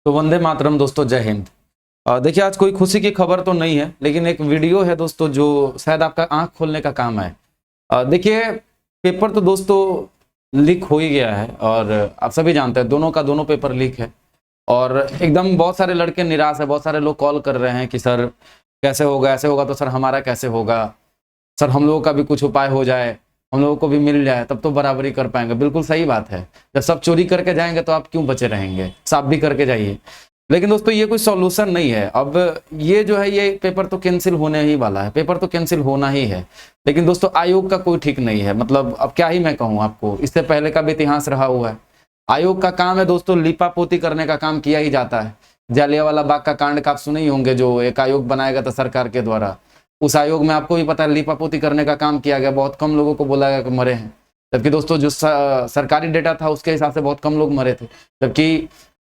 तो वंदे मातरम दोस्तों, जय हिंद। देखिए, आज कोई खुशी की खबर तो नहीं है, लेकिन एक वीडियो है दोस्तों जो शायद आपका आंख खोलने का काम है। देखिए, पेपर तो दोस्तों लीक हो ही गया है और आप सभी जानते हैं दोनों का दोनों पेपर लीक है। और एकदम बहुत सारे लड़के निराश है, बहुत सारे लोग कॉल कर रहे हैं कि सर कैसे होगा, ऐसे होगा तो सर हमारा कैसे होगा, सर हम लोगों का भी कुछ उपाय हो जाए, हम लोगों को भी मिल जाए तब तो बराबरी कर पाएंगे। बिल्कुल सही बात है, जब सब चोरी करके जाएंगे तो आप क्यों बचे रहेंगे, साफ भी करके जाइए। लेकिन दोस्तों ये कोई सॉल्यूशन नहीं है। अब ये जो है ये पेपर तो कैंसिल होने ही वाला है, पेपर तो कैंसिल होना ही है। लेकिन दोस्तों आयोग का कोई ठीक नहीं है। मतलब अब क्या ही मैं कहूँ आपको, इससे पहले का भी इतिहास रहा हुआ है। आयोग का काम है दोस्तों लीपा पोती करने का काम किया ही जाता है। जालियांवाला बाग का कांड का आप सुने ही होंगे, जो एक आयोग बनाया गया था सरकार के द्वारा। उस आयोग में आपको भी पता है लीपा पोती करने का काम किया गया, बहुत कम लोगों को बोला गया कि मरे हैं। जबकि दोस्तों जो सरकारी डेटा था उसके हिसाब से बहुत कम लोग मरे थे। जबकि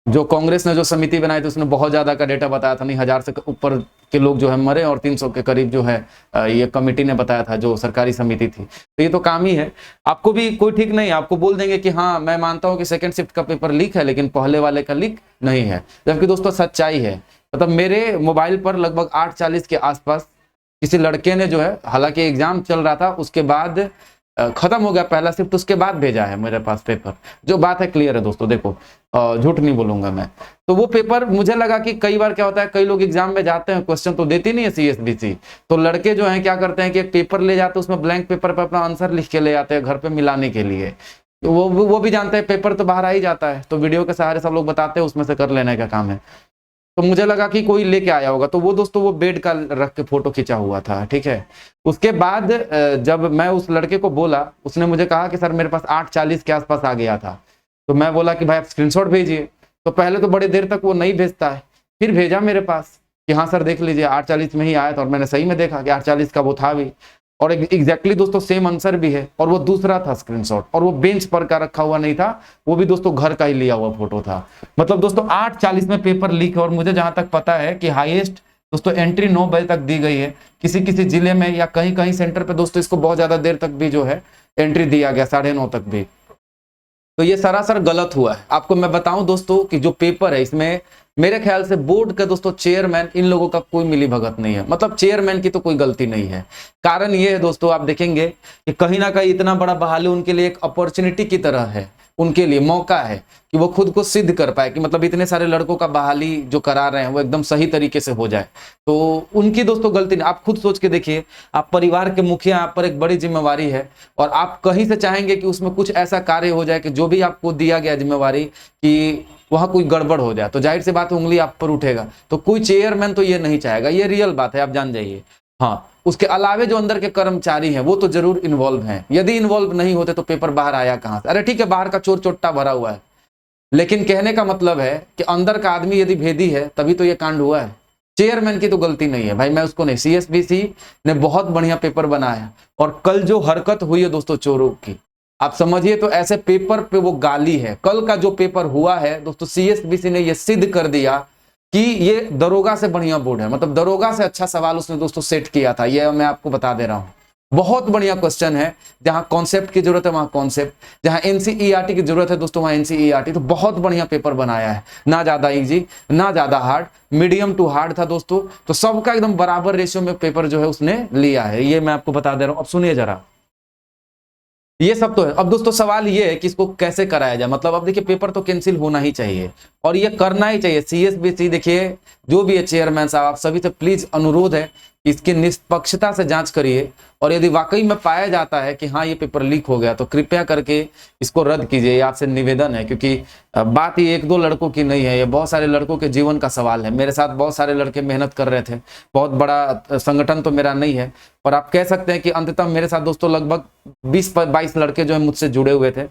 जो कांग्रेस ने जो समिति बनाई थी उसने बहुत ज्यादा का डेटा बताया था, नहीं 1000 से ऊपर के लोग जो है मरे और 300 के करीब जो है ये कमेटी ने बताया था, जो सरकारी समिति थी। तो ये तो काम ही है। आपको भी कोई ठीक नहीं, आपको बोल देंगे कि हाँ मैं मानता हूँ कि सेकंड शिफ्ट का पेपर लीक है, लेकिन पहले वाले का लीक नहीं है। जबकि दोस्तों सच्चाई है। मतलब मेरे मोबाइल पर लगभग 8:40 के आसपास किसी लड़के ने जो है, हालांकि एग्जाम चल रहा था, उसके बाद खत्म हो गया पहला शिफ्ट, उसके बाद भेजा है मेरे पास पेपर। जो बात है क्लियर है दोस्तों, देखो झूठ नहीं बोलूंगा मैं। तो वो पेपर मुझे लगा कि कई बार क्या होता है, कई लोग एग्जाम में जाते हैं, क्वेश्चन तो देती नहीं है सीएसबीसी, तो लड़के जो हैं क्या करते हैं कि एक पेपर ले जाते हैं, उसमें ब्लैंक पेपर पर अपना आंसर लिख के ले आते हैं घर पे मिलाने के लिए। तो वो भी जानते हैं पेपर तो बाहर आ ही जाता है, तो वीडियो के सहारे सब लोग बताते हैं, उसमें से कर लेने का काम है। तो मुझे लगा कि कोई लेके आया होगा, तो वो दोस्तों वो बेड का रख के फोटो खींचा हुआ था, ठीक है। उसके बाद जब मैं उस लड़के को बोला, उसने मुझे कहा कि सर मेरे पास 8:40 के आसपास आ गया था। तो मैं बोला कि भाई आप स्क्रीनशॉट भेजिए। तो पहले तो बड़े देर तक वो नहीं भेजता है, फिर भेजा मेरे पास कि हाँ सर देख लीजिए 8:40 में ही आया था। और मैंने सही में देखा कि 8:40 का वो था भी, और एग्जैक्टली दोस्तों सेम आंसर भी है, और वो दूसरा था स्क्रीनशॉट, और वो बेंच पर का रखा हुआ नहीं था, वो भी दोस्तों घर का ही लिया हुआ फोटो था। मतलब दोस्तों 8:40 में पेपर लीक है। और मुझे जहां तक पता है कि हाईएस्ट दोस्तों एंट्री 9 बजे तक दी गई है, किसी किसी जिले में या कहीं कहीं सेंटर पे दोस्तों इसको बहुत ज्यादा देर तक भी जो है एंट्री दिया गया, 9:30 तक भी। तो ये सरासर गलत हुआ है। आपको मैं बताऊं दोस्तों कि जो पेपर है इसमें मेरे ख्याल से बोर्ड का दोस्तों चेयरमैन, इन लोगों का कोई मिली भगत नहीं है। मतलब चेयरमैन की तो कोई गलती नहीं है। कारण ये है दोस्तों, आप देखेंगे कि कहीं ना कहीं इतना बड़ा बहाली उनके लिए एक अपॉर्चुनिटी की तरह है, उनके लिए मौका है कि वो खुद को सिद्ध कर पाए कि मतलब इतने सारे लड़कों का बहाली जो करा रहे हैं वो एकदम सही तरीके से हो जाए। तो उनकी दोस्तों गलती नहीं। आप खुद सोच के देखिए, आप परिवार के मुखिया, आप पर एक बड़ी जिम्मेवारी है, और आप कहीं से चाहेंगे कि उसमें कुछ ऐसा कार्य हो जाए कि जो भी आपको दिया गया जिम्मेवारी कि वहां कोई गड़बड़ हो जाए, तो जाहिर सी बात उंगली आप पर उठेगा। तो कोई चेयरमैन तो ये नहीं चाहेगा, ये रियल बात है, आप जान जाइए। हाँ, उसके अलावे जो अंदर के कर्मचारी हैं वो तो जरूर इन्वॉल्व हैं। यदि इन्वॉल्व नहीं होते तो पेपर बाहर आया कहां से? अरे ठीक है, बाहर का चोर चोट्टा भरा हुआ है, लेकिन कहने का मतलब है कि अंदर का आदमी यदि भेदी है तभी तो ये कांड हुआ है। चेयरमैन की तो गलती नहीं है भाई, मैं उसको नहीं। सीएसबीसी ने बहुत बढ़िया पेपर बनाया, और कल जो हरकत हुई है दोस्तों चोरों की, आप समझिए तो ऐसे पेपर पे वो गाली है। कल का जो पेपर हुआ है दोस्तों, सीएसबीसी ने ये सिद्ध कर दिया कि ये दरोगा से बढ़िया बोर्ड है। मतलब दरोगा से अच्छा सवाल उसने दोस्तों सेट किया था, ये मैं आपको बता दे रहा हूं। बहुत बढ़िया क्वेश्चन है। जहां कॉन्सेप्ट की जरूरत है वहां कॉन्सेप्ट, जहां एनसीईआरटी की जरूरत है दोस्तों वहां एनसीईआरटी। तो बहुत बढ़िया पेपर बनाया है, ना ज्यादा इजी ना ज्यादा हार्ड, मीडियम टू हार्ड था दोस्तों। तो सबका एकदम बराबर रेशियो में पेपर जो है उसने लिया है, ये मैं आपको बता दे रहा हूं। अब सुनिए जरा, ये सब तो है। अब दोस्तों सवाल ये है कि इसको कैसे कराया जाए। मतलब अब देखिए, पेपर तो कैंसिल होना ही चाहिए और ये करना ही चाहिए। सीएसबीसी देखिए, जो भी है चेयरमैन साहब, आप सभी से प्लीज अनुरोध है इसकी निष्पक्षता से जांच करिए, और यदि वाकई में पाया जाता है कि हाँ ये पेपर लीक हो गया तो कृपया करके इसको रद्द कीजिए, ये आपसे निवेदन है। क्योंकि बात ये 1-2 लड़कों की नहीं है, ये बहुत सारे लड़कों के जीवन का सवाल है। मेरे साथ बहुत सारे लड़के मेहनत कर रहे थे, बहुत बड़ा संगठन तो मेरा नहीं है, और आप कह सकते हैं कि अंततः मेरे साथ दोस्तों लगभग 20-22 लड़के जो है मुझसे जुड़े हुए थे।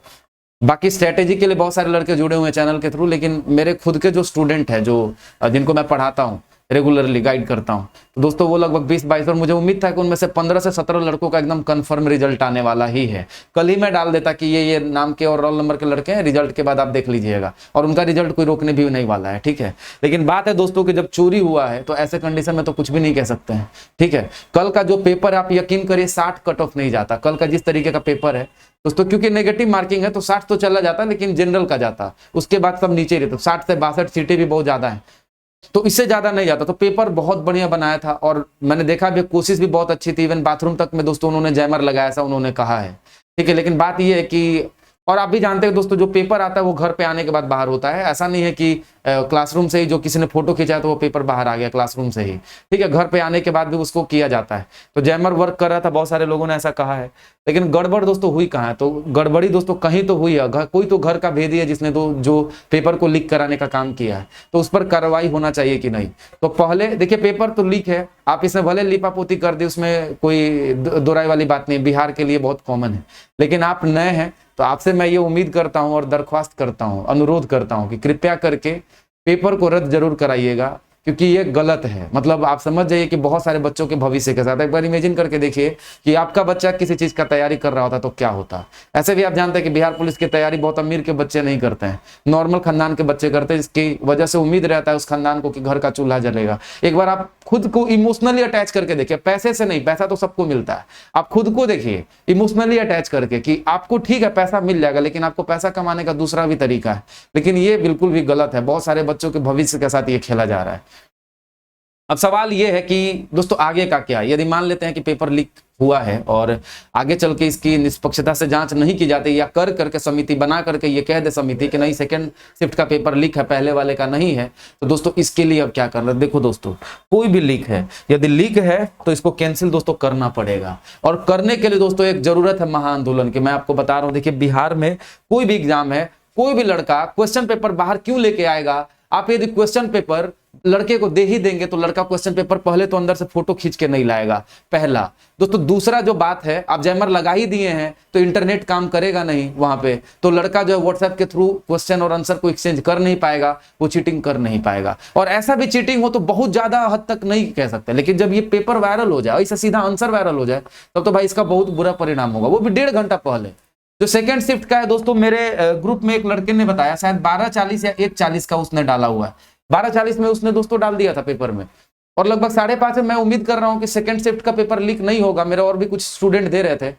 बाकी स्ट्रेटेजी के लिए बहुत सारे लड़के जुड़े हुए हैं चैनल के थ्रू, लेकिन मेरे खुद के जो स्टूडेंट हैं, जो जिनको मैं पढ़ाता हूँ, रेगुलरली गाइड करता हूँ। तो दोस्तों वो लगभग 20-22 और मुझे उम्मीद था कि उनमें से 15 से 17 लड़कों का एकदम कंफर्म रिजल्ट आने वाला ही है। कल ही मैं डाल देता कि ये नाम के और रोल नंबर के लड़के हैं, रिजल्ट के बाद आप देख लीजिएगा, और उनका रिजल्ट कोई रोकने भी नहीं वाला है, ठीक है। लेकिन बात है दोस्तों कि जब चोरी हुआ है तो ऐसे कंडीशन में तो कुछ भी नहीं कह सकते हैं, ठीक है। कल का जो पेपर आप यकीन करिए 60 कट ऑफ नहीं जाता। कल का जिस तरीके का पेपर है दोस्तों, क्योंकि नेगेटिव मार्किंग है तो 60 तो चला जाता, लेकिन जनरल का जाता, उसके बाद सब नीचे रहते। 60 से 62 सीटें भी बहुत ज्यादा है, तो इससे ज्यादा नहीं जाता। तो पेपर बहुत बढ़िया बनाया था और मैंने देखा भी, कोशिश भी बहुत अच्छी थी। इवन बाथरूम तक में दोस्तों उन्होंने जैमर लगाया, ऐसा उन्होंने कहा है, ठीक है। लेकिन बात यह है कि, और आप भी जानते हैं दोस्तों, जो पेपर आता है वो घर पे आने के बाद बाहर होता है। ऐसा नहीं है कि क्लासरूम से ही जो किसी ने फोटो खींचा तो वो पेपर बाहर आ गया क्लासरूम से ही, ठीक है। घर पे आने के बाद भी उसको किया जाता है। तो जैमर वर्क कर रहा था, बहुत सारे लोगों ने ऐसा कहा है, लेकिन गड़बड़ दोस्तों हुई कहाँ है? तो गड़बड़ी दोस्तों कहीं तो हुई है, कोई तो घर का भेदी है जिसने तो जो पेपर को लीक कराने का काम किया है, तो उस पर कार्रवाई होना चाहिए कि नहीं। तो पहले देखिए, पेपर तो लीक है, आप इसमें भले लिपापोती कर दी, उसमें कोई दो राय वाली बात नहीं, बिहार के लिए बहुत कॉमन है। लेकिन आप नए हैं तो आपसे मैं ये उम्मीद करता हूं और दरख्वास्त करता हूं, अनुरोध करता हूं कि कृपया करके पेपर को रद्द जरूर कराइएगा, क्योंकि ये गलत है। मतलब आप समझ जाइए कि बहुत सारे बच्चों के भविष्य के साथ एक बार इमेजिन करके देखिए कि आपका बच्चा किसी चीज का तैयारी कर रहा होता तो क्या होता। ऐसे भी आप जानते हैं कि बिहार पुलिस की तैयारी बहुत अमीर के बच्चे नहीं करते हैं, नॉर्मल खानदान के बच्चे करते हैं, इसकी वजह से उम्मीद रहता है उस खानदान को कि घर का चूल्हा जलेगा। एक बार आप खुद को इमोशनली अटैच करके देखिए, पैसे से नहीं, पैसा तो सबको मिलता है, आप खुद को देखिए इमोशनली अटैच करके कि आपको ठीक है पैसा मिल जाएगा, लेकिन आपको पैसा कमाने का दूसरा भी तरीका है। लेकिन ये बिल्कुल भी गलत है, बहुत सारे बच्चों के भविष्य के साथ ये खेला जा रहा है। अब सवाल यह है कि दोस्तों आगे का क्या? यदि मान लेते हैं कि पेपर लीक हुआ है और आगे चल के इसकी निष्पक्षता से जांच नहीं की जाती, या कर करके समिति बना करके ये कह दे समिति कि नहीं सेकंड शिफ्ट का पेपर लीक है, पहले वाले का नहीं है, तो दोस्तों इसके लिए अब क्या करना? देखो दोस्तों, कोई भी लीक है, यदि लीक है तो इसको कैंसिल दोस्तों करना पड़ेगा। और करने के लिए दोस्तों एक जरूरत है महाआंदोलन की। मैं आपको बता रहा हूं, देखिए बिहार में कोई भी एग्जाम है, कोई भी लड़का क्वेश्चन पेपर बाहर क्यों लेके आएगा? आप यदि क्वेश्चन पेपर लड़के को दे ही देंगे तो लड़का क्वेश्चन पेपर पहले तो अंदर से फोटो खींच के नहीं लाएगा, पहला। दोस्तों दूसरा जो बात है, आप जैमर लगा ही दिए हैं तो इंटरनेट काम करेगा नहीं वहां पे, तो लड़का जो है व्हाट्सएप के थ्रू क्वेश्चन और आंसर को एक्सचेंज कर नहीं पाएगा, वो चीटिंग कर नहीं पाएगा। और ऐसा भी चीटिंग हो तो बहुत ज्यादा हद तक नहीं कह सकते, लेकिन जब ये पेपर वायरल हो जाए, इससे सीधा आंसर वायरल हो जाए, तब तो भाई इसका बहुत बुरा परिणाम होगा, वो भी 1.5 घंटा पहले। जो सेकंड शिफ्ट का है दोस्तों, मेरे ग्रुप में एक लड़के ने बताया शायद 12:40 या 1:40 का उसने डाला हुआ है, 12:40 में उसने दोस्तों डाल दिया था पेपर में, और लगभग 5:30 में मैं उम्मीद कर रहा हूं कि सेकंड शिफ्ट का पेपर लीक नहीं होगा। मेरे और भी कुछ स्टूडेंट दे रहे थे,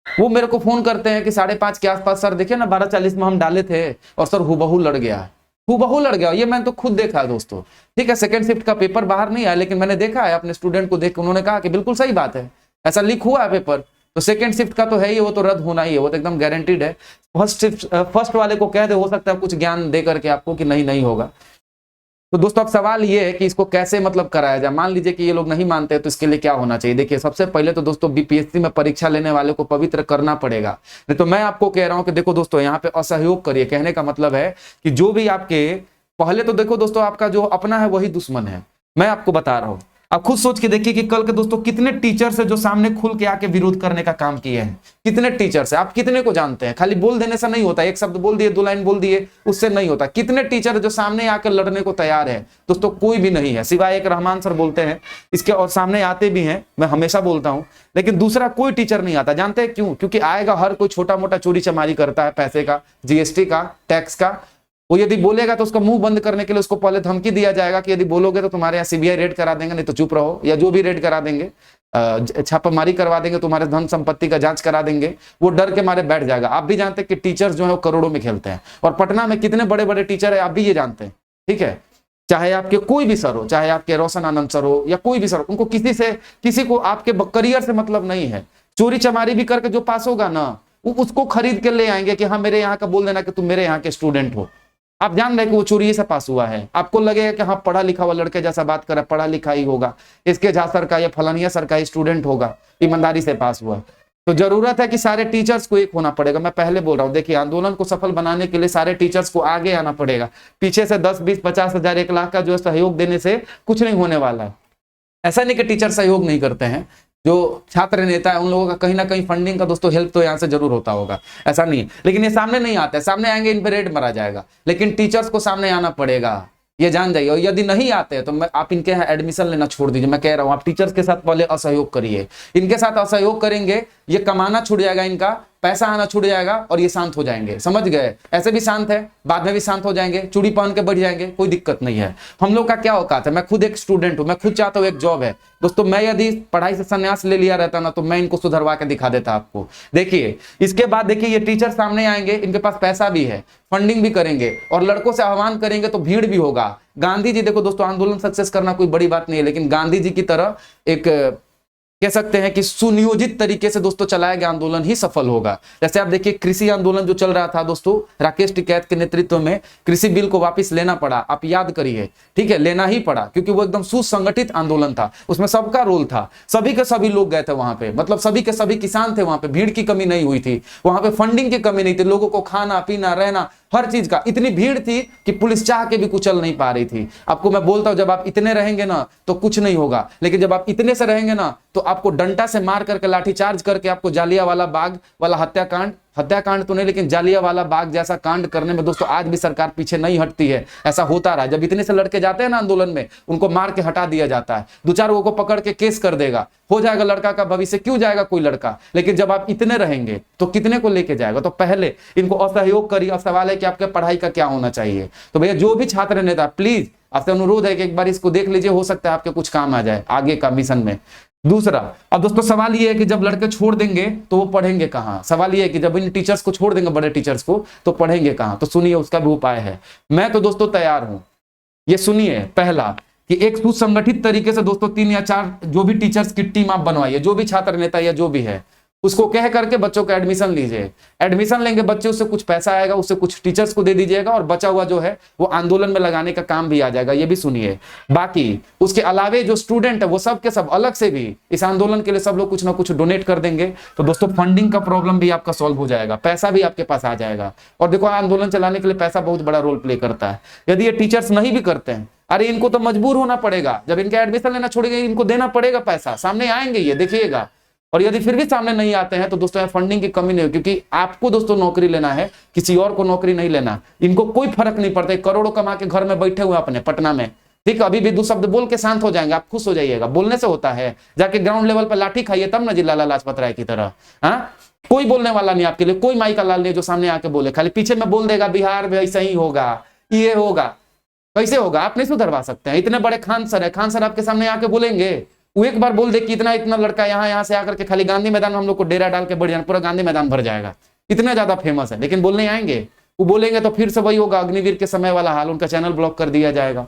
वो मेरे को फोन करते हैं कि 5:30 के आसपास सर देखिए ना 12:40 में हम डाले थे और सर हुबहू लड़ गया है, हुबहू लड़ गया। ये मैंने तो खुद देखा है दोस्तों, ठीक है। सेकंड शिफ्ट का पेपर बाहर नहीं आया, लेकिन मैंने देखा है अपने स्टूडेंट को देख, उन्होंने कहा कि बिल्कुल सही बात है, ऐसा लीक हुआ है पेपर, तो सेकंड शिफ्ट का तो है ही, वो तो रद्द होना ही है, वो तो एकदम गारंटीड है। फर्स्ट वाले को कह दे, हो सकता है कुछ ज्ञान दे करके आपको कि नहीं होगा। तो दोस्तों अब सवाल ये है कि इसको कैसे मतलब कराया जाए। मान लीजिए कि ये लोग नहीं मानते तो इसके लिए क्या होना चाहिए? देखिए सबसे पहले तो दोस्तों बीपीएससी में परीक्षा लेने वाले को पवित्र करना पड़ेगा। नहीं तो मैं आपको कह रहा हूं कि देखो दोस्तों, यहाँ पे असहयोग करिए। कहने का मतलब है कि जो भी आपके, पहले तो देखो दोस्तों, आपका जो अपना है वही दुश्मन है। मैं आपको बता रहा हूं, आप खुद सोच के देखिए कि कल के दोस्तों कितने टीचर्स है जो सामने खुल के आके विरोध करने का काम किए हैं। कितने टीचर्स है, आप कितने को जानते हैं? खाली बोल देने से नहीं होता, एक शब्द बोल दिए, 2 लाइन बोल दिए, उससे नहीं होता। कितने टीचर जो सामने आकर लड़ने को तैयार है? दोस्तों कोई भी नहीं है, सिवाय एक रहमान सर बोलते हैं इसके, और सामने आते भी हैं, मैं हमेशा बोलता हूं, लेकिन दूसरा कोई टीचर नहीं आता। जानते हैं क्यों? क्योंकि आएगा हर कोई छोटा मोटा चोरी चमारी करता है, पैसे का, जीएसटी का, टैक्स का। वो यदि बोलेगा तो उसका मुंह बंद करने के लिए उसको पहले धमकी दिया जाएगा कि यदि बोलोगे तो तुम्हारे यहाँ सीबीआई रेड करा देंगे, नहीं तो चुप रहो, या जो भी रेड करा देंगे, छापामारी करवा देंगे, तुम्हारे धन संपत्ति का जांच करा देंगे। वो डर के मारे बैठ जाएगा। आप भी जानते हैं कि टीचर्स जो है वो करोड़ों में खेलते हैं, और पटना में कितने बड़े बड़े टीचर है आप भी ये जानते हैं, ठीक है। चाहे आपके कोई भी सर हो, चाहे आपके रोशन आनंद सर हो या कोई भी सर हो, उनको किसी को आपके करियर से मतलब नहीं है। चोरी चमारी भी करके जो पास होगा ना, वो उसको खरीद के ले आएंगे कि हाँ मेरे यहाँ का बोल देना कि तुम मेरे यहाँ के स्टूडेंट हो। आप जान रहे कि वो चोरी से पास हुआ है, आपको लगेगा कि हाँ पढ़ा लिखा हुआ लड़के जैसा बात कर रहा है, पढ़ा लिखा ही होगा, इसके झा सर का या फलानिया सर का स्टूडेंट होगा, ईमानदारी से पास हुआ। तो जरूरत है कि सारे टीचर्स को एक होना पड़ेगा। मैं पहले बोल रहा हूँ, देखिए आंदोलन को सफल बनाने के लिए सारे टीचर्स को आगे आना पड़ेगा। पीछे से 10, 20, 50 हजार, 1 लाख का जो सहयोग देने से कुछ नहीं होने वाला है। ऐसा नहीं कि टीचर सहयोग नहीं करते हैं, जो छात्र नेता है उन लोगों का कहीं ना कहीं फंडिंग का दोस्तों हेल्प तो यहाँ से जरूर होता होगा, ऐसा नहीं है। लेकिन ये सामने नहीं आता है, सामने आएंगे इन पे रेड मारा जाएगा, लेकिन टीचर्स को सामने आना पड़ेगा। ये जान जाइए। और यदि नहीं आते हैं तो मैं आप इनके यहाँ एडमिशन लेना छोड़ दीजिए। मैं कह रहा हूँ आप टीचर्स के साथ पहले असहयोग करिए। इनके साथ असहयोग करेंगे, ये कमाना छूट जाएगा, इनका पैसा आना छूट जाएगा और ये शांत हो जाएंगे। समझ गए? ऐसे भी शांत है, बाद में भी शांत हो जाएंगे, चूड़ी पहन के बढ़ जाएंगे, कोई दिक्कत नहीं है। हम लोग का क्या औकात है? मैं खुद एक स्टूडेंट हूं, मैं खुद चाहता हूं एक जॉब है दोस्तों। मैं यदि पढ़ाई से संन्यास ले लिया रहता ना तो मैं इनको सुधरवा के दिखा देता आपको। देखिए इसके बाद देखिए ये टीचर सामने आएंगे, इनके पास पैसा भी है, फंडिंग भी करेंगे और लड़कों से आह्वान करेंगे तो भीड़ भी होगा। गांधी जी देखो दोस्तों, आंदोलन सक्सेस करना कोई बड़ी बात नहीं है, लेकिन गांधी जी की तरह एक कह सकते हैं कि सुनियोजित तरीके से दोस्तों चलाया गया आंदोलन ही सफल होगा। जैसे आप देखिए कृषि आंदोलन जो चल रहा था दोस्तों, राकेश टिकैत के नेतृत्व में कृषि बिल को वापस लेना पड़ा। आप याद करिए, ठीक है, लेना ही पड़ा क्योंकि वो एकदम सुसंगठित आंदोलन था, उसमें सबका रोल था, सभी के सभी लोग गए थे वहां पे, मतलब सभी के सभी किसान थे वहां पे, भीड़ की कमी नहीं हुई थी वहां पे, फंडिंग की कमी नहीं थी, लोगों को खाना पीना रहना हर चीज का इतनी भीड़ थी कि पुलिस चाह के भी कुचल नहीं पा रही थी। आपको मैं बोलता हूं जब आप इतने रहेंगे ना तो कुछ नहीं होगा, लेकिन जब आप इतने से रहेंगे ना तो आपको डंडा से मार करके लाठीचार्ज करके आपको जालियांवाला बाग वाला हत्याकांड तो नहीं लेकिन जालियांवाला बाग जैसा कांड करने में दोस्तों आज भी सरकार पीछे नहीं हटती है। ऐसा होता रहा, जब इतने से लड़के जाते हैं ना आंदोलन में उनको मार के हटा दिया जाता है, दो चार लोगों को पकड़ के केस कर देगा, हो जाएगा लड़का का भविष्य, क्यों जाएगा कोई लड़का। लेकिन जब आप इतने रहेंगे तो कितने को लेके जाएगा। तो पहले इनको असहयोग करिए। अब सवाल है कि आपके पढ़ाई का क्या होना चाहिए। तो भैया जो भी छात्र नेता, प्लीज आपसे अनुरोध है कि एक बार इसको देख लीजिए, हो सकता है आपके कुछ काम आ जाए आगे का मिशन में। दूसरा, अब दोस्तों सवाल ये है कि जब लड़के छोड़ देंगे तो वो पढ़ेंगे कहाँ। सवाल ये है कि जब इन टीचर्स को छोड़ देंगे, बड़े टीचर्स को, तो पढ़ेंगे कहाँ। तो सुनिए उसका भी उपाय है। मैं तो दोस्तों तैयार हूं। ये सुनिए, पहला कि एक सुसंगठित तरीके से दोस्तों 3 या 4 जो भी टीचर्स की टीम आप बनवाइए, जो भी छात्र नेता या जो भी है उसको कह करके बच्चों का एडमिशन लीजिए। एडमिशन लेंगे बच्चे, उससे कुछ पैसा आएगा, उससे कुछ टीचर्स को दे दीजिएगा और बचा हुआ जो है वो आंदोलन में लगाने का काम भी आ जाएगा। ये भी सुनिए। बाकी उसके अलावे जो स्टूडेंट है वो सब के सब अलग से भी इस आंदोलन के लिए सब लोग कुछ ना कुछ डोनेट कर देंगे तो दोस्तों फंडिंग का प्रॉब्लम भी आपका सॉल्व हो जाएगा, पैसा भी आपके पास आ जाएगा। और देखो आंदोलन चलाने के लिए पैसा बहुत बड़ा रोल प्ले करता है। यदि ये टीचर्स नहीं भी करते हैं, अरे इनको तो मजबूर होना पड़ेगा, जब इनका एडमिशन लेना छोड़ेंगे इनको देना पड़ेगा पैसा, सामने आएंगे ये देखिएगा। और यदि फिर भी सामने नहीं आते हैं तो दोस्तों फंडिंग की कमी नहीं हो, क्योंकि आपको दोस्तों नौकरी लेना है, किसी और को नौकरी नहीं लेना। इनको कोई फर्क नहीं पड़ता, करोड़ों कमा के घर में बैठे हुए अपने पटना में, ठीक है, अभी भी 2 शब्द बोल के शांत हो जाएंगे, आप खुश हो जाइएगा। बोलने से होता है, जाके ग्राउंड लेवल पर लाठी खाइए तब ना जी लाला लाजपत राय की तरह। हाँ, कोई बोलने वाला नहीं आपके लिए, कोई माई का लाल नहीं जो सामने आके बोले, खाली पीछे में बोल देगा बिहार में ऐसा ही होगा, ये होगा। कैसे होगा? आप नहीं सुधरवा सकते हैं। इतने बड़े खान सर है, खान सर आपके सामने आके बोलेंगे? वो एक बार बोल दे कि इतना लड़का यहाँ से आकर के खाली गांधी मैदान में हम लोग को डेरा डाल के बढ़ जाना, पूरा गांधी मैदान भर जाएगा, इतना ज्यादा फेमस है। लेकिन बोलने आएंगे, वो बोलेंगे तो फिर से वही होगा, अग्निवीर के समय वाला हाल, उनका चैनल ब्लॉक कर दिया जाएगा,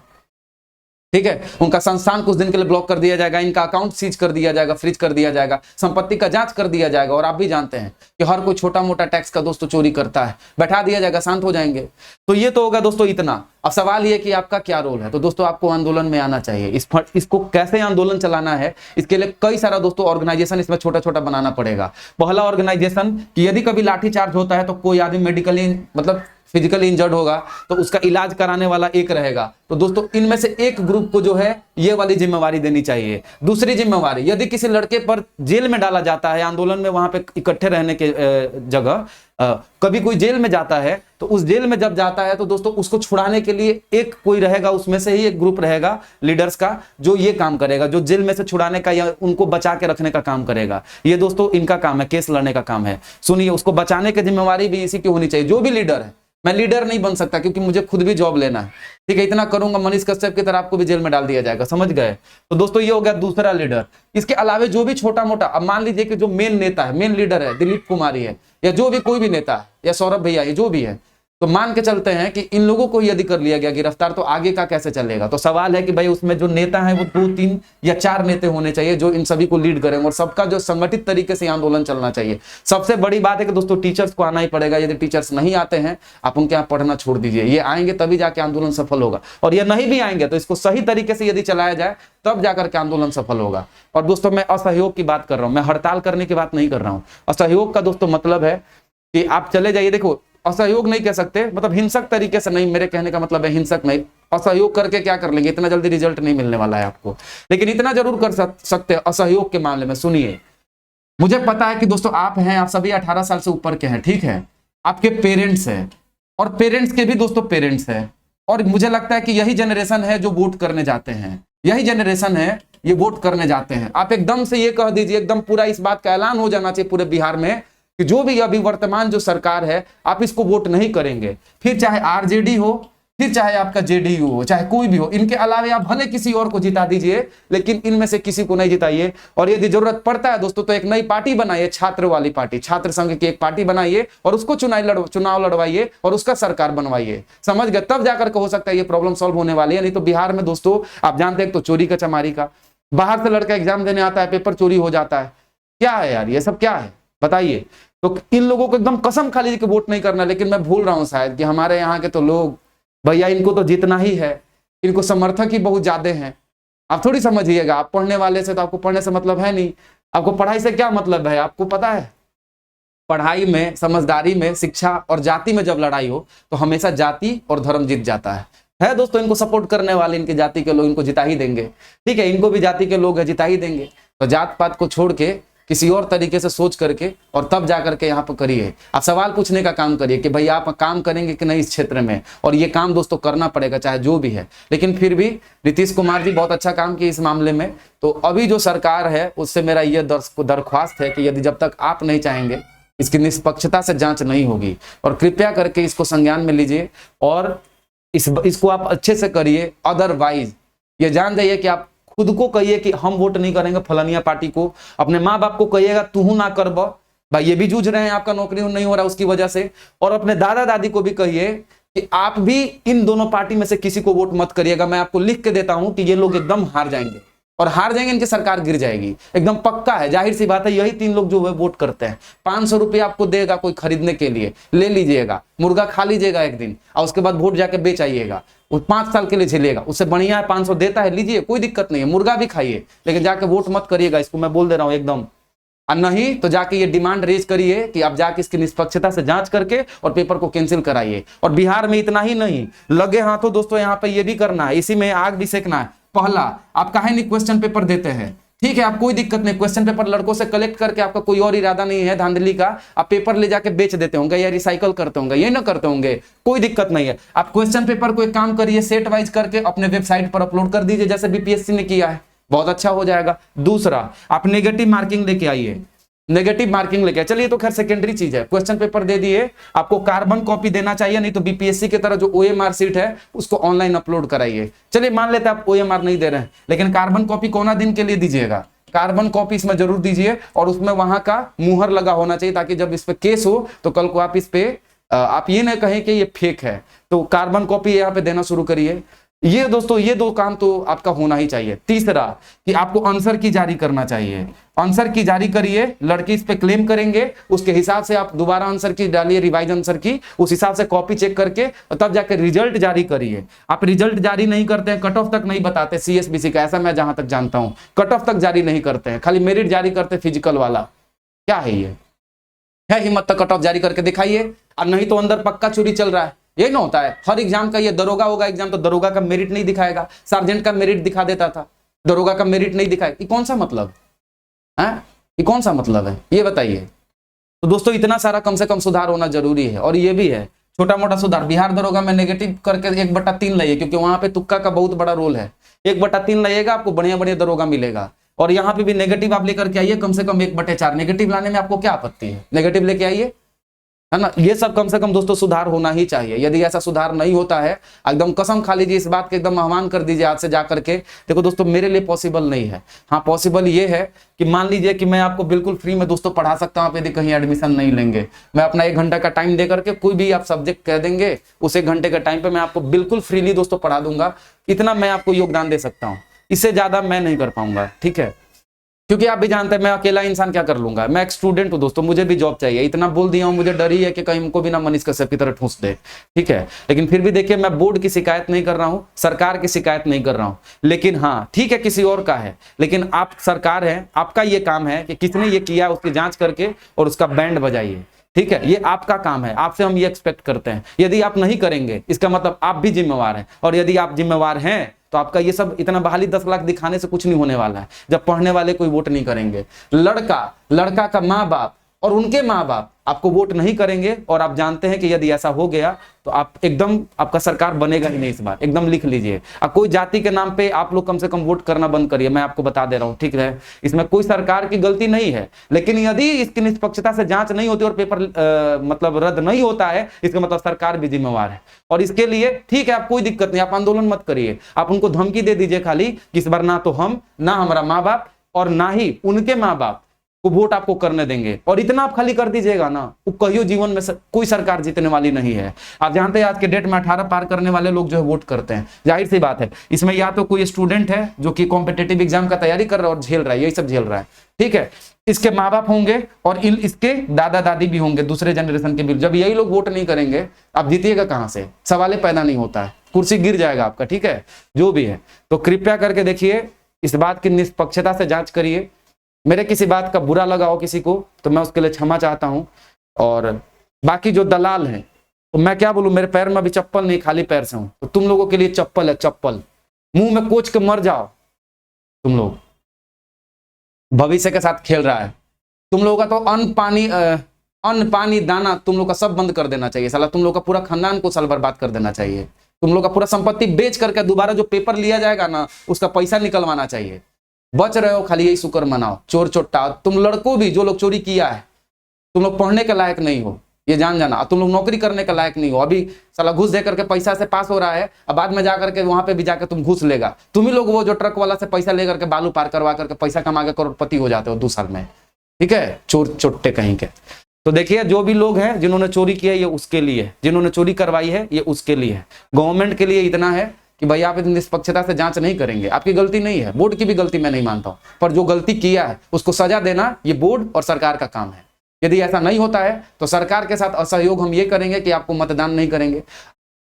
ठीक है, उनका संस्थान कुछ दिन के लिए ब्लॉक कर दिया जाएगा, इनका अकाउंट सीज कर दिया जाएगा, फ्रीज कर दिया जाएगा, संपत्ति का जांच कर दिया जाएगा। और आप भी जानते हैं कि हर कोई छोटा मोटा टैक्स का दोस्तों चोरी करता है, बैठा दिया जाएगा, शांत हो जाएंगे। तो ये तो होगा दोस्तों इतना। अब सवाल ये कि आपका क्या रोल है। तो दोस्तों आपको आंदोलन में आना चाहिए। इसको कैसे आंदोलन चलाना है, इसके लिए कई सारा दोस्तों ऑर्गेनाइजेशन इसमें छोटा छोटा बनाना पड़ेगा। पहला ऑर्गेनाइजेशन कि यदि कभी लाठीचार्ज होता है तो कोई आदमी मेडिकली मतलब फिजिकली इंजर्ड होगा तो उसका इलाज कराने वाला एक रहेगा। तो दोस्तों इनमें से एक ग्रुप को जो है ये वाली जिम्मेवारी देनी चाहिए। दूसरी जिम्मेवारी, यदि किसी लड़के पर जेल में डाला जाता है आंदोलन में, वहां पे इकट्ठे रहने के जगह कभी कोई जेल में जाता है तो उस जेल में जब जाता है तो दोस्तों उसको छुड़ाने के लिए एक कोई रहेगा, उसमें से ही एक ग्रुप रहेगा लीडर्स का जो ये काम करेगा, जो जेल में से छुड़ाने का या उनको बचा के रखने का काम करेगा। ये दोस्तों इनका काम है, केस लड़ने का काम है। सुनिए, उसको बचाने की जिम्मेवारी भी इसी की होनी चाहिए। जो भी लीडर है, मैं लीडर नहीं बन सकता क्योंकि मुझे खुद भी जॉब लेना है, ठीक है, इतना करूंगा मनीष कश्यप की तरह आपको भी जेल में डाल दिया जाएगा, समझ गए। तो दोस्तों ये हो गया दूसरा लीडर। इसके अलावा जो भी छोटा मोटा, अब मान लीजिए कि जो मेन नेता है, मेन लीडर है दिलीप कुमारी है, या जो भी कोई भी नेता है, या सौरभ भैया है, जो भी है, तो मान के चलते हैं कि इन लोगों को यदि कर लिया गया गिरफ्तार तो आगे का कैसे चलेगा। तो सवाल है कि भाई उसमें जो नेता है वो 2, 3 या 4 नेता होने चाहिए जो इन सभी को लीड करें और सबका जो संगठित तरीके से आंदोलन चलना चाहिए। सबसे बड़ी बात है कि दोस्तों टीचर्स को आना ही पड़ेगा। यदि टीचर्स नहीं आते हैं आप उनके यहाँ पढ़ना छोड़ दीजिए, ये आएंगे तभी जाके आंदोलन सफल होगा। और ये नहीं भी आएंगे तो इसको सही तरीके से यदि चलाया जाए तब जाकर के आंदोलन सफल होगा। और दोस्तों मैं असहयोग की बात कर रहा हूं, मैं हड़ताल करने की बात नहीं कर रहा हूं। असहयोग का दोस्तों मतलब है कि आप चले जाइए, देखो असहयोग नहीं कह सकते, मतलब हिंसक तरीके से नहीं, मेरे कहने का मतलब है हिंसक नहीं। असहयोग करके क्या कर लेंगे, इतना जल्दी रिजल्ट नहीं मिलने वाला है आपको, लेकिन इतना जरूर कर सकते हैं असहयोग के मामले में। सुनिए, मुझे पता है कि दोस्तों आप हैं, आप सभी 18 साल से ऊपर के हैं, ठीक है, आपके पेरेंट्स हैं और पेरेंट्स के भी दोस्तों पेरेंट्स हैं, और मुझे लगता है कि यही जनरेशन है जो वोट करने जाते हैं, यही जनरेशन है ये वोट करने जाते हैं। आप एकदम से ये कह दीजिए, एकदम पूरा इस बात का ऐलान हो जाना चाहिए पूरे बिहार में कि जो भी अभी वर्तमान जो सरकार है आप इसको वोट नहीं करेंगे, फिर चाहे आरजेडी हो, फिर चाहे आपका जेडीयू हो, चाहे कोई भी हो, इनके अलावे आप भले किसी और को जिता दीजिए, लेकिन इनमें से किसी को नहीं जिताइए। और यदि जरूरत पड़ता है दोस्तों तो एक नई पार्टी बनाइए, छात्र वाली पार्टी, छात्र संघ की एक पार्टी बनाइए और उसको चुनाव लड़वाइए और उसका सरकार बनवाइए, समझ गए? तब जाकर के हो सकता है ये प्रॉब्लम सॉल्व होने वाली है। नहीं तो बिहार में दोस्तों आप जानते हैं तो चोरी का चमारी का, बाहर से लड़का एग्जाम देने आता है, पेपर चोरी हो जाता है, क्या है यार ये सब, क्या है बताइए? तो इन लोगों को एकदम कसम खा लीजिए कि वोट नहीं करना। लेकिन मैं भूल रहा हूं शायद कि हमारे यहाँ के तो लोग, भैया इनको तो जीतना ही है, इनको समर्थक ही बहुत ज्यादा हैं। आप थोड़ी समझिएगा, आप पढ़ने वाले से तो आपको पढ़ने से मतलब है नहीं, आपको पढ़ाई से क्या मतलब है? आपको पता है पढ़ाई में, समझदारी में, शिक्षा और जाति में जब लड़ाई हो तो हमेशा जाति और धर्म जीत जाता है दोस्तों। इनको सपोर्ट करने वाले इनकी जाति के लोग इनको जिता ही देंगे, ठीक है, इनको भी जाति के लोग है जिता ही देंगे। तो जात पात को छोड़ के किसी और तरीके से सोच करके और तब जाकर के यहाँ पर करिए, आप सवाल पूछने का काम करिए कि भैया आप काम करेंगे कि नहीं इस क्षेत्र में, और ये काम दोस्तों करना पड़ेगा चाहे जो भी है। लेकिन फिर भी नीतीश कुमार जी बहुत अच्छा काम किए इस मामले में। तो अभी जो सरकार है उससे मेरा ये दरख्वास्त है कि यदि जब तक आप नहीं चाहेंगे, इसकी निष्पक्षता से जांच नहीं होगी, और कृपया करके इसको संज्ञान में लीजिए और इसको आप अच्छे से करिए। अदरवाइज ये जान जाइए कि आप खुद को कहिए कि हम वोट नहीं करेंगे फलानिया पार्टी को, अपने माँ बाप को कहिएगा तू ना कर भाई, ये भी जूझ रहे हैं, आपका नौकरी नहीं हो रहा उसकी वजह से, और अपने दादा दादी को भी कहिए कि आप भी इन दोनों पार्टी में से किसी को वोट मत करिएगा। मैं आपको लिख के देता हूं कि ये लोग एकदम हार जाएंगे, और हार जाएंगे, इनकी सरकार गिर जाएगी, एकदम पक्का है, जाहिर सी बात है। यही 3 लोग जो है वोट करते हैं। 500 रुपये आपको देगा कोई खरीदने के लिए, ले लीजिएगा, मुर्गा खा लीजिएगा एक दिन, और उसके बाद वोट जाके बेच आइएगा, वो 5 साल के लिए झेलेगा, उससे बढ़िया है 500 देता है, लीजिए, कोई दिक्कत नहीं है, मुर्गा भी खाइए, लेकिन जाके वोट मत करिएगा, इसको मैं बोल दे रहा हूँ एकदम। और नहीं तो जाके ये डिमांड रेज करिए कि आप जाके इसकी निष्पक्षता से जांच करके और पेपर को कैंसिल कराइए। और बिहार में इतना ही नहीं, लगे हाथों दोस्तों यहाँ पे ये भी करना है, इसी में आग भी सेकना है। पहला, आप काहे नहीं क्वेश्चन पेपर देते हैं, ठीक है, आप कोई दिक्कत नहीं, क्वेश्चन पेपर लड़कों से कलेक्ट करके, आपका कोई और इरादा नहीं है धांधली का, आप पेपर ले जाके बेच देते होंगे या रिसाइकल करते होंगे, ये ना करते होंगे, कोई दिक्कत नहीं है। आप क्वेश्चन पेपर को एक काम करिए, सेट वाइज करके अपने वेबसाइट पर अपलोड कर दीजिए, जैसे बीपीएससी ने किया है, बहुत अच्छा हो जाएगा। दूसरा, आप नेगेटिव मार्किंग लेके आइए, नेगेटिव मार्किंग लेके, चलिए तो खैर सेकेंडरी चीज है, क्वेश्चन पेपर दे दिए, आपको कार्बन कॉपी देना चाहिए, नहीं तो बीपीएससी की तरह जो ओएमआर सीट है उसको ऑनलाइन अपलोड कराइए। चलिए मान लेते हैं आप ओएमआर नहीं दे रहे हैं, लेकिन कार्बन कॉपी कोना दिन के लिए दीजिएगा, कार्बन कॉपी इसमें जरूर दीजिए, और उसमें वहां का मुहर लगा होना चाहिए, ताकि जब इस पे केस हो तो कल को आप इस पे आप ये ना कहें कि ये फेक है। तो कार्बन कॉपी यहाँ पे देना शुरू करिए। ये दोस्तों ये 2 काम तो आपका होना ही चाहिए। तीसरा कि आपको आंसर की जारी करना चाहिए, आंसर की जारी करिए, लड़के इस पे क्लेम करेंगे, उसके हिसाब से आप दोबारा आंसर की डालिए, रिवाइज आंसर की, उस हिसाब से कॉपी चेक करके तब जाके रिजल्ट जारी करिए। आप रिजल्ट जारी नहीं करते हैं, कट ऑफ तक नहीं बताते सीएसबीसी का, ऐसा मैं जहां तक जानता हूं कट ऑफ तक जारी नहीं करते हैं, खाली मेरिट जारी करते फिजिकल वाला। क्या है ये, है हिम्मत तक कट ऑफ जारी करके दिखाइए, और नहीं तो अंदर पक्का चोरी चल रहा है। ये ना होता है हर एग्जाम का, ये दरोगा होगा एग्जाम तो दरोगा का मेरिट नहीं दिखाएगा, सार्जेंट का मेरिट दिखा देता था, दरोगा का मेरिट नहीं दिखाएगा, ये कौन सा मतलब है, ये कौन सा मतलब है, ये बताइए। तो दोस्तों इतना सारा कम से कम सुधार होना जरूरी है। और ये भी है छोटा मोटा सुधार, बिहार दरोगा में नेगेटिव करके 1/3 लाइए, क्योंकि वहां पे तुक्का का बहुत बड़ा रोल है। 1/3 लाइएगा, आपको बढ़िया बढ़िया दरोगा मिलेगा। और यहाँ पे भी नेगेटिव आप लेकर के आइए, कम से कम 1/4 नेगेटिव लाने में आपको क्या आपत्ति है, नेगेटिव लेके आइए, है ना। ये सब कम से कम दोस्तों सुधार होना ही चाहिए। यदि ऐसा सुधार नहीं होता है, एकदम कसम खा लीजिए इस बात के, एकदम आह्वान कर दीजिए आज से जाकर के। देखो दोस्तों मेरे लिए पॉसिबल नहीं है, हाँ पॉसिबल ये है कि मान लीजिए कि मैं आपको बिल्कुल फ्री में दोस्तों पढ़ा सकता हूँ, आप यदि कहीं एडमिशन नहीं लेंगे, मैं अपना 1 घंटा का टाइम दे करके कोई भी आप सब्जेक्ट कह देंगे, उस 1 घंटे के टाइम पे मैं आपको बिल्कुल फ्रीली दोस्तों पढ़ा दूंगा। इतना मैं आपको योगदान दे सकता हूँ, इससे ज्यादा मैं नहीं कर पाऊंगा, ठीक है, क्योंकि आप भी जानते हैं मैं अकेला इंसान क्या कर लूंगा, मैं एक स्टूडेंट हूं दोस्तों, मुझे भी जॉब चाहिए। इतना बोल दिया हूं, मुझे डर ही है कि कहीं उनको भी ना मनीष कश्यप की तरह ठूस दे, ठीक है। लेकिन फिर भी देखिए मैं बोर्ड की शिकायत नहीं कर रहा हूं, सरकार की शिकायत नहीं कर रहा हूं, लेकिन हाँ ठीक है किसी और का है, लेकिन आप सरकार है, आपका ये काम है कि किसने ये किया उसकी जांच करके और उसका बैंड बजाइए, ठीक है, ये आपका काम है, आपसे हम ये एक्सपेक्ट करते हैं। यदि आप नहीं करेंगे इसका मतलब आप भी जिम्मेवार हैं, और यदि आप जिम्मेवार हैं तो आपका ये सब इतना बहाली 10 लाख दिखाने से कुछ नहीं होने वाला है, जब पढ़ने वाले कोई वोट नहीं करेंगे। लड़का का माँ बाप और उनके माँ बाप आपको वोट नहीं करेंगे, और आप जानते हैं कि यदि ऐसा हो गया तो आप एकदम, आपका सरकार बनेगा ही नहीं इस बार, एकदम लिख लीजिए। अब कोई जाति के नाम पे आप लोग कम से कम वोट करना बंद करिए, मैं आपको बता दे रहा हूं, ठीक है। इसमें कोई सरकार की गलती नहीं है, लेकिन यदि इसकी निष्पक्षता से जांच नहीं होती और पेपर मतलब रद्द नहीं होता है, इसका मतलब सरकार भी जिम्मेवार है। और इसके लिए ठीक है, आप कोई दिक्कत नहीं, आप आंदोलन मत करिए, आप उनको धमकी दे दीजिए खाली कि इस बार ना तो हम, ना हमारा माँ बाप और ना ही उनके माँ बाप को वोट आपको करने देंगे। और इतना आप खाली कर दीजिएगा ना, वो कहियो जीवन में कोई सरकार जीतने वाली नहीं है। आप जानते हैं आज के डेट में 18 पार करने वाले लोग जो है वोट करते हैं, जाहिर सी बात है। इसमें या तो कोई स्टूडेंट है जो कि कॉम्पिटेटिव एग्जाम का तैयारी कर रहा है और झेल रहा है, यही सब झेल रहा है, ठीक है। इसके माँ बाप होंगे और इसके दादा दादी भी होंगे, दूसरे जनरेशन के भी। जब यही लोग वोट नहीं करेंगे, आप जीतिएगा कहां से? सवाल पैदा नहीं होता है, कुर्सी गिर जाएगा आपका, ठीक है, जो भी है। तो कृपया करके देखिए, इस बात की निष्पक्षता से जांच करिए। मेरे किसी बात का बुरा लगा हो किसी को तो मैं उसके लिए क्षमा चाहता हूं। और बाकी जो दलाल हैं, तो मैं क्या बोलूं, मेरे पैर में अभी चप्पल नहीं, खाली पैर से हूं, तो तुम लोगों के लिए चप्पल है, चप्पल। मुंह में कोच के मर जाओ तुम लोग, भविष्य के साथ खेल रहा है। तुम लोगों का तो अन्न पानी दाना तुम लोग का सब बंद कर देना चाहिए साला। तुम लोग का पूरा खानदान को साल बर्बाद कर देना चाहिए। तुम लोग का पूरा संपत्ति बेच करके दोबारा जो पेपर लिया जाएगा ना, उसका पैसा निकलवाना चाहिए। बच रहे हो, खाली यही शुक्र मनाओ। चोर चोट्टा, तुम लड़कों भी जो लोग चोरी किया है, तुम लोग पढ़ने के लायक नहीं हो, ये जान जाना। तुम लोग नौकरी करने के लायक नहीं हो। अभी साला घूस दे करके पैसा से पास हो रहा है, अब बाद में जाकर के वहां पे भी जाकर तुम घूस लेगा। तुम ही लोग वो जो ट्रक वाला से पैसा लेकर के बालू पार करवा करके पैसा कमा के करोड़पति हो जाते हो 2 साल में, ठीक है, चोर चोट्टे कहीं के। तो देखिए, जो भी लोग हैं जिन्होंने चोरी किया है, ये उसके लिए, जिन्होंने चोरी करवाई है ये उसके लिए है। गवर्नमेंट के लिए इतना है कि भाई आप निष्पक्षता से जांच नहीं करेंगे, आपकी गलती नहीं है, बोर्ड की भी गलती मैं नहीं मानता हूं, पर जो गलती किया है उसको सजा देना ये बोर्ड और सरकार का काम है। यदि ऐसा नहीं होता है तो सरकार के साथ असहयोग हम ये करेंगे कि आपको मतदान नहीं करेंगे।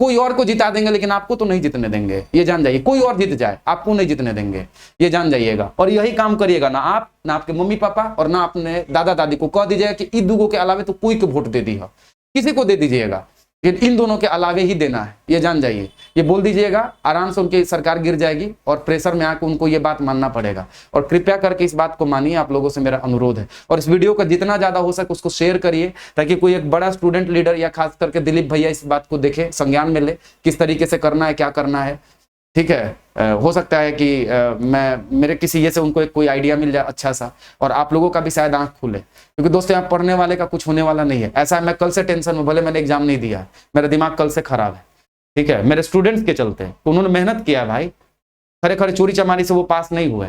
कोई और को जिता देंगे लेकिन आपको तो नहीं जीतने देंगे, ये जान जाइए। कोई और जीत जाए, आपको नहीं जीतने देंगे, ये जान जाइएगा। और यही काम करिएगा ना आप, ना आपके मम्मी पापा और ना अपने दादा दादी को कह दीजिएगा कि इन दुगो के अलावे तो कोई को वोट दे दी है, किसी को दे दीजिएगा, इन दोनों के अलावे ही देना है, ये जान जाइए। ये बोल दीजिएगा, आराम से उनकी सरकार गिर जाएगी और प्रेशर में आकर उनको ये बात मानना पड़ेगा। और कृपया करके इस बात को मानिए, आप लोगों से मेरा अनुरोध है। और इस वीडियो का जितना ज्यादा हो सके उसको शेयर करिए, ताकि कोई एक बड़ा स्टूडेंट लीडर या खास करके दिलीप भैया इस बात को देखे, संज्ञान में ले, किस तरीके से करना है, क्या करना है, ठीक है। हो सकता है कि मेरे किसी ये से उनको कोई आइडिया मिल जाए अच्छा सा, और आप लोगों का भी शायद आंख खुले। क्योंकि दोस्तों, यहाँ पढ़ने वाले का कुछ होने वाला नहीं है। ऐसा है, मैं कल से टेंशन में, भले मैंने एग्जाम नहीं दिया, मेरा दिमाग कल से खराब है, ठीक है, मेरे स्टूडेंट्स के चलते। तो उन्होंने मेहनत किया है भाई, खरे खरे चोरी चमारी से वो पास नहीं हुए।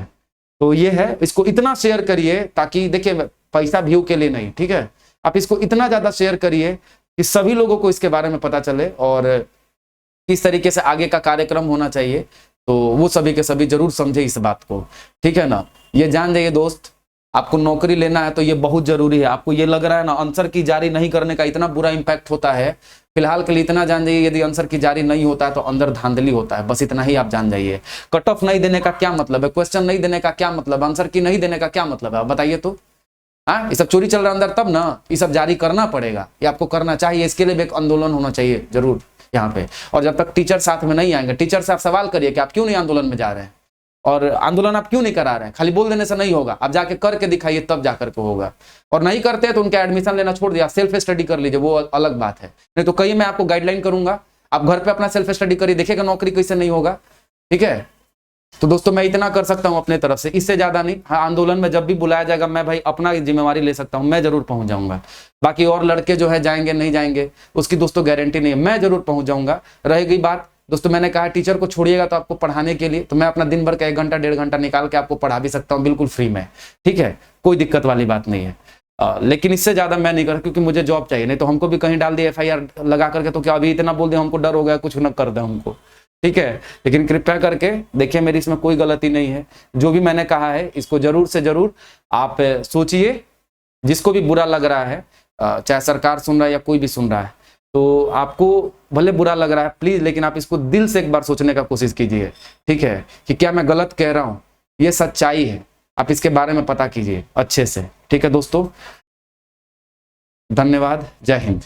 तो ये है, इसको इतना शेयर करिए ताकि, देखिए, पैसा व्यू के लिए नहीं, ठीक है, आप इसको इतना ज्यादा शेयर करिए कि सभी लोगों को इसके बारे में पता चले और किस तरीके से आगे का कार्यक्रम होना चाहिए। तो वो सभी के सभी जरूर समझे इस बात को, ठीक है ना। ये जान जाइए दोस्त, आपको नौकरी लेना है तो ये बहुत जरूरी है। आपको ये लग रहा है ना, आंसर की जारी नहीं करने का इतना बुरा इंपैक्ट होता है, फिलहाल के लिए इतना जान जाइए, यदि आंसर की जारी नहीं होता है तो अंदर धांधली होता है, बस इतना ही आप जान जाइए। कट ऑफ नहीं देने का क्या मतलब है, क्वेश्चन नहीं देने का क्या मतलब, आंसर की नहीं देने का क्या मतलब है, आप बताइए तो। हाँ, ये सब चोरी चल रहा है अंदर, तब ना ये सब जारी करना पड़ेगा, ये आपको करना चाहिए। इसके लिए भी एक आंदोलन होना चाहिए जरूर यहाँ पे। और जब तक टीचर साथ में नहीं आएंगे, टीचर से आप सवाल करिए कि आप क्यों नहीं आंदोलन में जा रहे हैं, और आंदोलन आप क्यों नहीं करा रहे हैं। खाली बोल देने से नहीं होगा, आप जाके करके दिखाइए, तब जाकर के होगा। और नहीं करते हैं तो उनके एडमिशन लेना छोड़ दिया, सेल्फ स्टडी कर लीजिए, वो अलग बात है। नहीं तो कहीं मैं आपको गाइडलाइन करूंगा, आप घर पे अपना सेल्फ स्टडी करिए, देखिएगा नौकरी कैसे नहीं होगा, ठीक है। तो दोस्तों, मैं इतना कर सकता हूं अपने तरफ से, इससे ज्यादा नहीं। हाँ, आंदोलन में जब भी बुलाया जाएगा, मैं भाई अपना जिम्मेवारी ले सकता हूं, मैं जरूर पहुंच जाऊंगा। बाकी और लड़के जो है जाएंगे नहीं जाएंगे उसकी दोस्तों गारंटी नहीं है, मैं जरूर पहुंच जाऊंगा। रहेगी बात दोस्तों, मैंने कहा टीचर को छोड़िएगा तो आपको पढ़ाने के लिए, तो मैं अपना दिन भर का 1 घंटा 1.5 घंटा निकाल के आपको पढ़ा भी सकता हूँ बिल्कुल फ्री में, ठीक है, कोई दिक्कत वाली बात नहीं है। लेकिन इससे ज्यादा मैं नहीं कर, क्योंकि मुझे जॉब चाहिए। नहीं तो हमको भी कहीं डाल दिया FIR लगा करके, तो क्या अभी इतना बोल दिया हमको डर हो गया कुछ न कर दे हमको, ठीक है। लेकिन कृपया करके देखिए, मेरी इसमें कोई गलती नहीं है। जो भी मैंने कहा है इसको जरूर से जरूर आप सोचिए। जिसको भी बुरा लग रहा है, चाहे सरकार सुन रहा है या कोई भी सुन रहा है, तो आपको भले बुरा लग रहा है प्लीज, लेकिन आप इसको दिल से एक बार सोचने का कोशिश कीजिए, ठीक है, कि क्या मैं गलत कह रहा हूं, ये सच्चाई है। आप इसके बारे में पता कीजिए अच्छे से, ठीक है दोस्तों। धन्यवाद, जय हिंद।